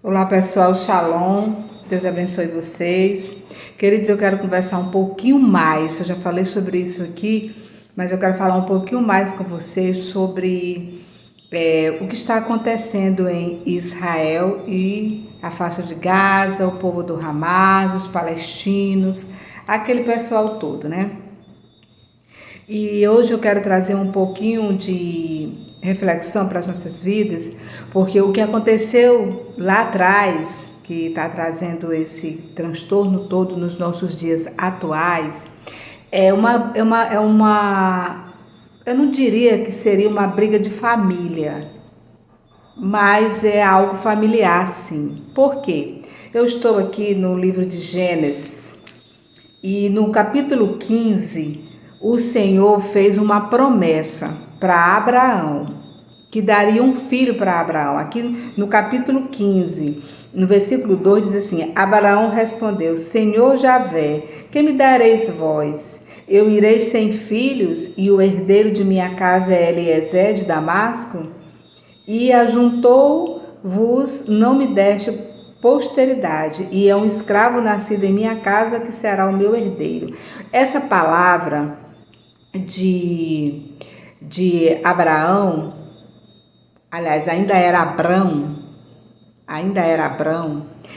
Olá pessoal, Shalom, Deus abençoe vocês. Queridos, eu quero conversar um pouquinho mais, eu já falei sobre isso aqui, mas eu quero falar um pouquinho mais com vocês sobre o que está acontecendo em Israel e a faixa de Gaza, o povo do Hamas, os palestinos, aquele pessoal todo, né? E hoje eu quero trazer um pouquinho de reflexão para as nossas vidas, porque o que aconteceu lá atrás, que está trazendo esse transtorno todo nos nossos dias atuais, eu não diria que seria uma briga de família, mas é algo familiar, sim. Por quê? Eu estou aqui no livro de Gênesis e no capítulo 15, o Senhor fez uma promessa para Abraão, que daria um filho para Abraão. Aqui no capítulo 15, no versículo 2 diz assim: Abraão respondeu: Senhor Javé, que me dareis vós? Eu irei sem filhos e o herdeiro de minha casa é Eliezer de Damasco? E ajuntou-vos, não me deste posteridade, e é um escravo nascido em minha casa que será o meu herdeiro. Essa palavra de Abraão, aliás, ainda era Abrão.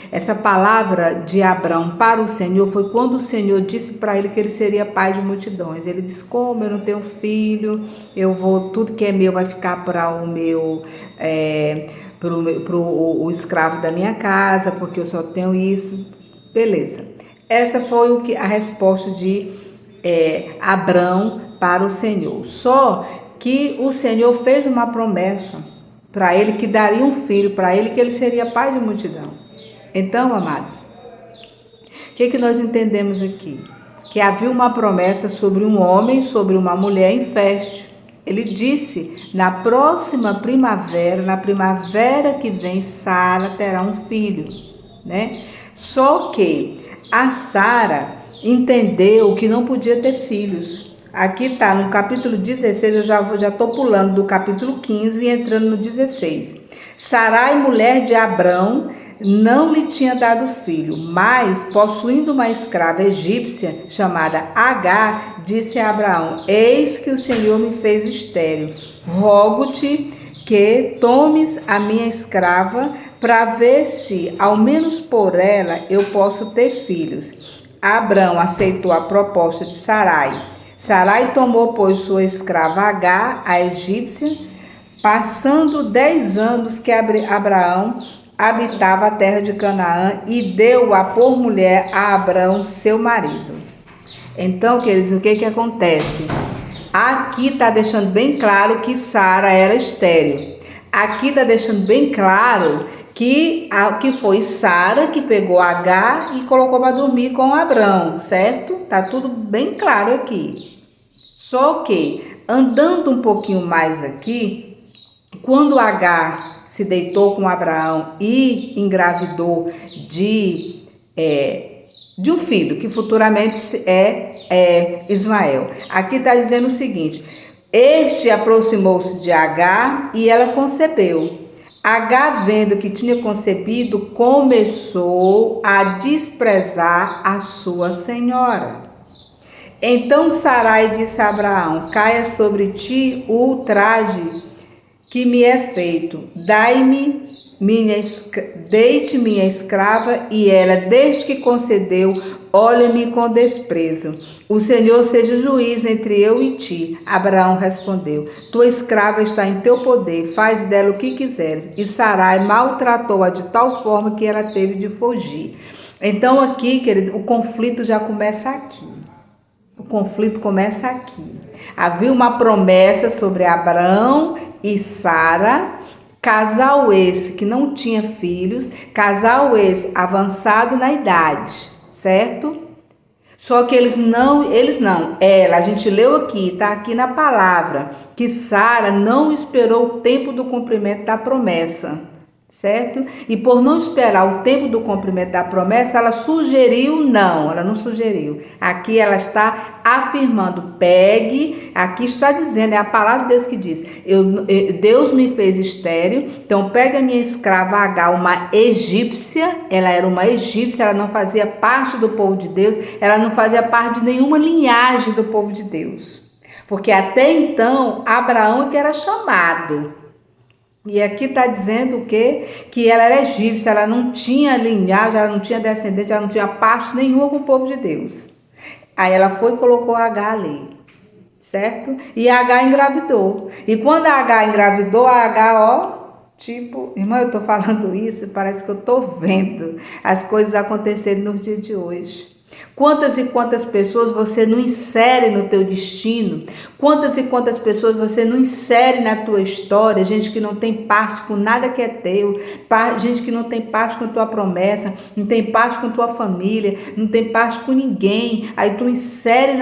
Essa palavra de Abrão para o Senhor foi quando o Senhor disse para ele que ele seria pai de multidões. Ele disse: como eu não tenho filho, eu vou, tudo que é meu vai ficar para o meu, o escravo da minha casa, porque eu só tenho isso. Beleza. Essa foi a resposta de Abrão para o Senhor. Só que o Senhor fez uma promessa para ele que daria um filho para ele, que ele seria pai de multidão. Então, amados, o que nós entendemos aqui? Que havia uma promessa sobre um homem, sobre uma mulher infértil. Ele disse: na próxima primavera, na primavera que vem, Sara terá um filho, né? Só que a Sara entendeu que não podia ter filhos. Aqui está no capítulo 16, eu já estou pulando do capítulo 15 e entrando no 16. Sarai, mulher de Abrão, não lhe tinha dado filho, mas, possuindo uma escrava egípcia chamada Agar, disse a Abraão: eis que o Senhor me fez estéril. Rogo-te que tomes a minha escrava para ver se, ao menos por ela, eu posso ter filhos. Abrão aceitou a proposta de Sarai. Sarai tomou, pois, sua escrava Agar, a egípcia, passando 10 anos que Abraão habitava a terra de Canaã, e deu-a por mulher a Abrão, seu marido. Então, queridos, o que acontece? Aqui está deixando bem claro que Sara era estéril. Aqui está deixando bem claro que foi Sara que pegou Agar e colocou para dormir com Abrão, certo? Tá tudo bem claro aqui. Só que, andando um pouquinho mais aqui, quando Agar se deitou com Abraão e engravidou de um filho, que futuramente é Ismael. Aqui está dizendo o seguinte: este aproximou-se de Agar e ela concebeu. Agar, vendo que tinha concebido, começou a desprezar a sua senhora. Então Sarai disse a Abraão: caia sobre ti o ultraje que me é feito. Deite minha escrava, e ela, desde que concedeu, olha-me com desprezo. O Senhor seja juiz entre eu e ti. Abraão respondeu: tua escrava está em teu poder, faz dela o que quiseres. E Sarai maltratou-a de tal forma que ela teve de fugir. Então aqui, querido, o conflito já começa aqui. O conflito começa aqui. Havia uma promessa sobre Abraão e Sara, casal esse que não tinha filhos, casal esse avançado na idade, certo? Só que ela, a gente leu aqui, tá aqui na palavra, que Sara não esperou o tempo do cumprimento da promessa. certo? E por não esperar o tempo do cumprimento da promessa, ela sugeriu não, ela não sugeriu. Aqui ela está afirmando, pegue, aqui está dizendo, é a palavra de Deus que diz, Deus me fez estéril, então pegue a minha escrava Agar, uma egípcia, ela era uma egípcia, ela não fazia parte do povo de Deus, ela não fazia parte de nenhuma linhagem do povo de Deus, porque até então Abraão é que era chamado. E aqui está dizendo o quê? Que ela era egípcia, ela não tinha linhagem, ela não tinha descendente, ela não tinha parte nenhuma com o povo de Deus. Aí ela foi e colocou a Agar ali, certo? E a Agar engravidou. E quando a Agar engravidou, a Agar, ó, tipo, irmã, eu estou falando isso, parece que eu estou vendo as coisas acontecerem no dia de hoje. Quantas e quantas pessoas você não insere no teu destino? Quantas e quantas pessoas você não insere na tua história? Gente que não tem parte com nada que é teu, gente que não tem parte com tua promessa, não tem parte com tua família, não tem parte com ninguém. Aí tu insere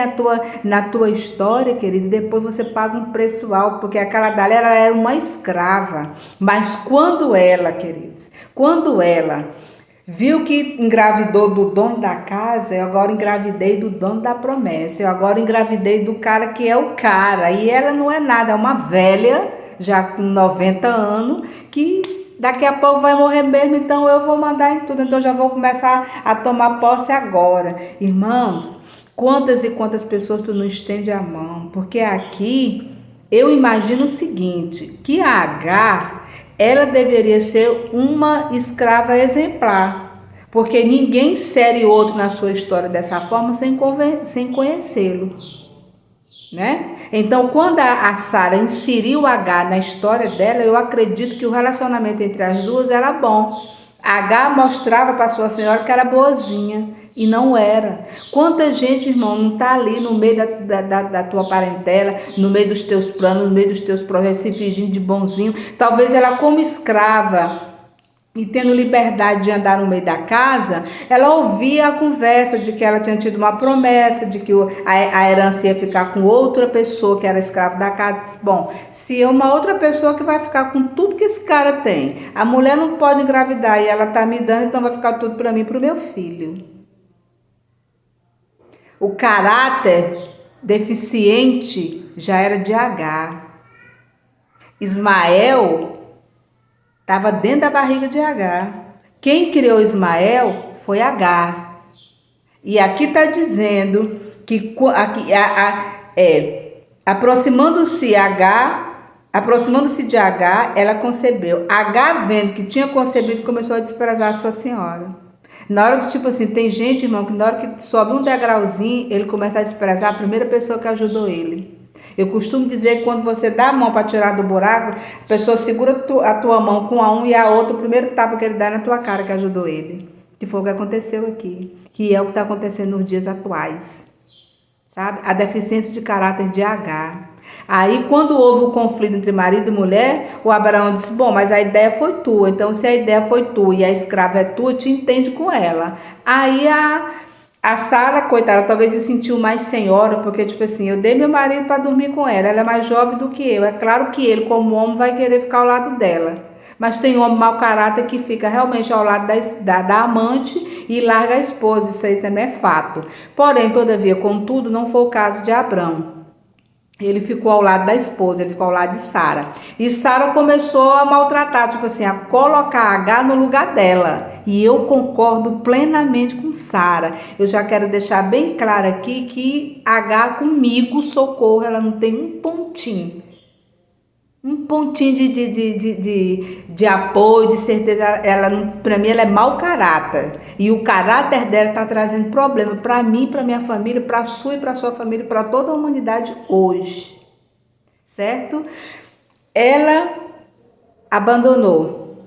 na tua história, querido, e depois você paga um preço alto, porque aquela dali ela era uma escrava. Mas quando ela, queridos, quando ela viu que engravidou do dono da casa, eu agora engravidei do dono da promessa, eu agora engravidei do cara que é o cara, e ela não é nada, é uma velha, já com 90 anos, que daqui a pouco vai morrer mesmo, então eu vou mandar em tudo, então eu já vou começar a tomar posse agora. Irmãos, quantas e quantas pessoas tu não estende a mão, porque aqui eu imagino o seguinte, que a Agar, ela deveria ser uma escrava exemplar, porque ninguém insere outro na sua história dessa forma sem conhecê-lo, né? Então, quando a Sara inseriu Agar na história dela, eu acredito que o relacionamento entre as duas era bom. Agar mostrava para sua senhora que era boazinha, e não era. Quanta gente, irmão, não está ali no meio da tua parentela, no meio dos teus planos, no meio dos teus projetos, se fingindo de bonzinho. Talvez ela, como escrava e tendo liberdade de andar no meio da casa, ela ouvia a conversa de que ela tinha tido uma promessa, de que a herança ia ficar com outra pessoa que era escrava da casa. Bom, se é uma outra pessoa que vai ficar com tudo que esse cara tem, a mulher não pode engravidar e ela está me dando, então vai ficar tudo para mim e para o meu filho. O caráter deficiente já era de Agar. Ismael estava dentro da barriga de Agar. Quem criou Ismael foi Agar. E aqui está dizendo que aproximando-se de Agar, ela concebeu. Agar, vendo que tinha concebido, começou a desprezar a sua senhora. Na hora que, tipo assim, tem gente, irmão, que na hora que sobe um degrauzinho, ele começa a desprezar a primeira pessoa que ajudou ele. Eu costumo dizer que quando você dá a mão para tirar do buraco, a pessoa segura a tua mão com a um e a outra, o primeiro tapa que ele dá na tua cara que ajudou ele. Que foi o que aconteceu aqui, que é o que está acontecendo nos dias atuais. Sabe? A deficiência de caráter de Agar. Aí, quando houve o conflito entre marido e mulher, o Abraão disse, bom, mas a ideia foi tua, então se a ideia foi tua e a escrava é tua, te entende com ela. Aí a Sara, coitada, talvez se sentiu mais senhora, porque tipo assim, eu dei meu marido para dormir com ela, ela é mais jovem do que eu, é claro que ele como homem vai querer ficar ao lado dela. Mas tem homem mau caráter que fica realmente ao lado da amante e larga a esposa, isso aí também é fato. Porém, todavia, contudo, não foi o caso de Abrão. Ele ficou ao lado da esposa, ele ficou ao lado de Sara. E Sara começou a maltratar, tipo assim, a colocar Agar no lugar dela. E eu concordo plenamente com Sara. Eu já quero deixar bem claro aqui que Agar comigo, socorro, ela não tem um pontinho de apoio, de certeza. Ela, para mim, ela é mau caráter. E o caráter dela está trazendo problema para mim, para minha família, para a sua e para a sua família, para toda a humanidade hoje. Certo? Ela abandonou,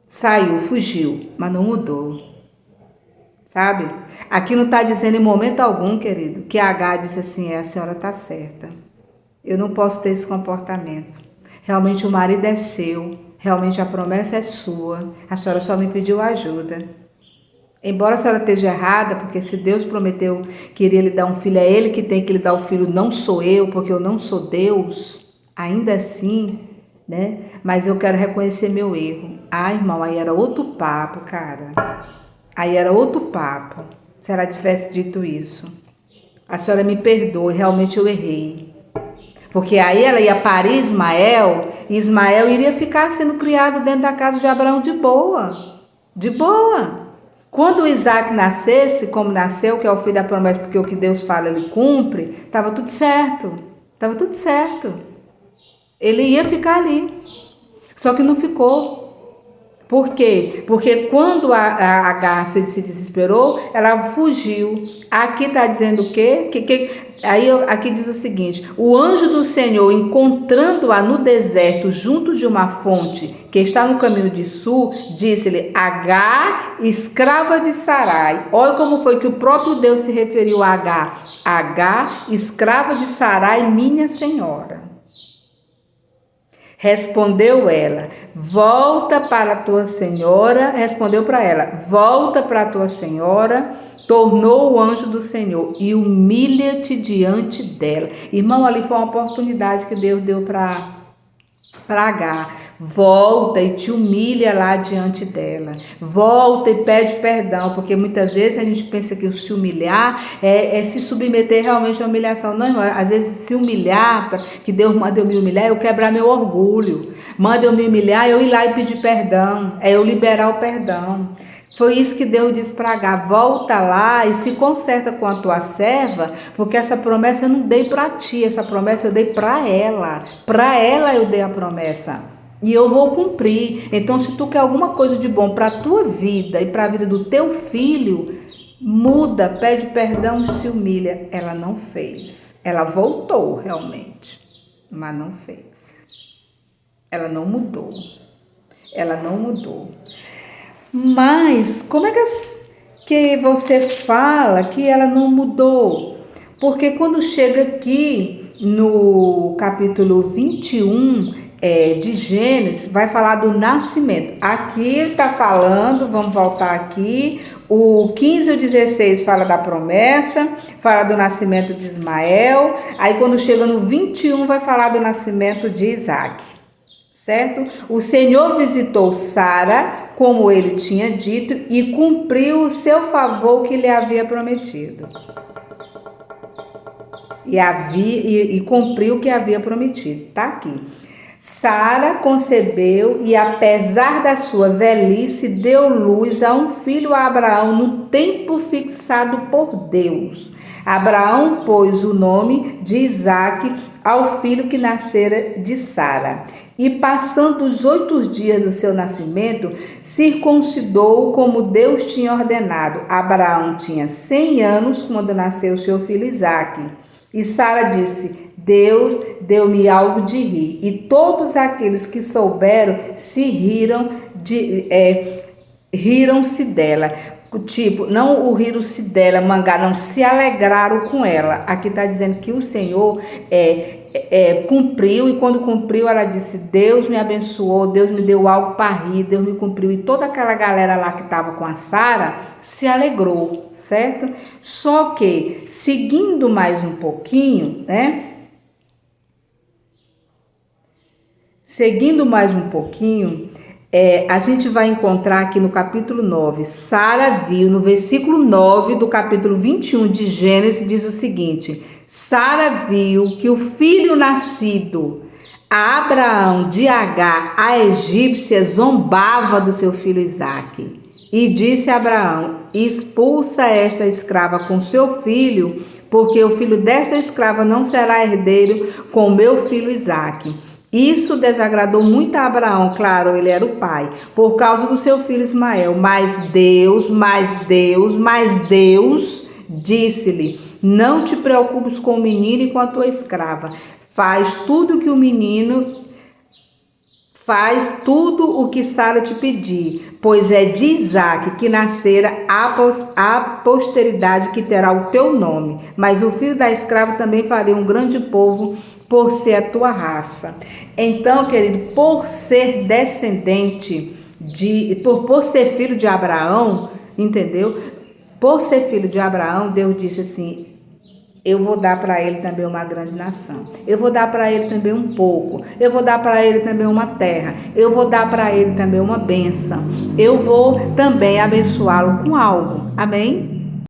saiu, fugiu, mas não mudou. Sabe? Aqui não está dizendo em momento algum, querido, que a Agar disse assim, a senhora está certa. Eu não posso ter esse comportamento. Realmente o marido é seu, realmente a promessa é sua, a senhora só me pediu ajuda. Embora a senhora esteja errada, porque se Deus prometeu que iria lhe dar um filho, é Ele que tem que lhe dar o filho, não sou eu, porque eu não sou Deus, ainda assim, né? Mas eu quero reconhecer meu erro. Ah, irmão, aí era outro papo, cara. Aí era outro papo. Se ela tivesse dito isso. A senhora me perdoe, realmente eu errei. Porque aí ela ia parir Ismael, e Ismael iria ficar sendo criado dentro da casa de Abraão de boa. De boa. Quando o Isaac nascesse, como nasceu, que é o filho da promessa, porque o que Deus fala ele cumpre, estava tudo certo. Estava tudo certo. Ele ia ficar ali. Só que não ficou. Por quê? Porque quando a Agar se desesperou, ela fugiu. Aqui está dizendo o quê? Aqui diz o seguinte: o anjo do Senhor, encontrando-a no deserto, junto de uma fonte que está no caminho de sul, disse-lhe: Agar, escrava de Sarai. Olha como foi que o próprio Deus se referiu a Agar. Agar, escrava de Sarai, minha senhora. Respondeu ela, volta para a tua senhora. Respondeu para ela, volta para a tua senhora. Tornou o anjo do Senhor e humilha-te diante dela. Irmão, ali foi uma oportunidade que Deus deu para Agar. Volta e te humilha lá diante dela. Volta e pede perdão, porque muitas vezes a gente pensa que se humilhar é se submeter realmente à humilhação. Não, irmão, às vezes se humilhar, que Deus manda eu me humilhar, eu quebrar meu orgulho. Manda eu me humilhar, eu ir lá e pedir perdão. É eu liberar o perdão. Foi isso que Deus disse para Agar: volta lá e se conserta com a tua serva, porque essa promessa eu não dei para ti, essa promessa eu dei para ela. Para ela eu dei a promessa. E eu vou cumprir. Então, se tu quer alguma coisa de bom para a tua vida e para a vida do teu filho, muda, pede perdão e se humilha. Ela não fez. Ela voltou realmente, mas não fez. Ela não mudou. Ela não mudou. Mas como é que você fala que ela não mudou? Porque quando chega aqui no capítulo 21 de Gênesis, vai falar do nascimento. Aqui está falando, vamos voltar aqui, o 15 e o 16 fala da promessa, fala do nascimento de Ismael. Aí quando chega no 21 vai falar do nascimento de Isaac. Certo? O Senhor visitou Sara, como ele tinha dito, e cumpriu o seu favor que lhe havia prometido. E cumpriu o que havia prometido. Está aqui. Sara concebeu e, apesar da sua velhice, deu luz a um filho a Abraão no tempo fixado por Deus. Abraão pôs o nome de Isaque ao filho que nascera de Sara. E passando os 8 dias do seu nascimento, circuncidou como Deus tinha ordenado. Abraão tinha 100 anos quando nasceu seu filho Isaque. E Sara disse: Deus deu-me algo de rir. E todos aqueles que souberam riram-se dela. Tipo, não o riram-se dela, não se alegraram com ela. Aqui está dizendo que o Senhor cumpriu, e quando cumpriu, ela disse: Deus me abençoou, Deus me deu algo para rir, Deus me cumpriu. E toda aquela galera lá que estava com a Sara se alegrou, certo? Só que, seguindo mais um pouquinho, né? Seguindo mais um pouquinho, a gente vai encontrar aqui no capítulo 9, Sara viu, no versículo 9 do capítulo 21 de Gênesis, diz o seguinte: Sara viu que o filho nascido a Abraão de Agar, a egípcia, zombava do seu filho Isaque. E disse a Abraão: expulsa esta escrava com seu filho, porque o filho desta escrava não será herdeiro com meu filho Isaque. Isso desagradou muito a Abraão, claro, ele era o pai, por causa do seu filho Ismael. Mas Deus disse-lhe: não te preocupes com o menino e com a tua escrava. Faz tudo o que Sara te pedir, pois é de Isaque que nascerá a posteridade que terá o teu nome. Mas o filho da escrava também faria um grande povo por ser a tua raça. Então, querido, por ser descendente por ser filho de Abraão, entendeu? Por ser filho de Abraão, Deus disse assim: eu vou dar para ele também uma grande nação. Eu vou dar para ele também um pouco. Eu vou dar para ele também uma terra. Eu vou dar para ele também uma bênção. Eu vou também abençoá-lo com algo. Amém?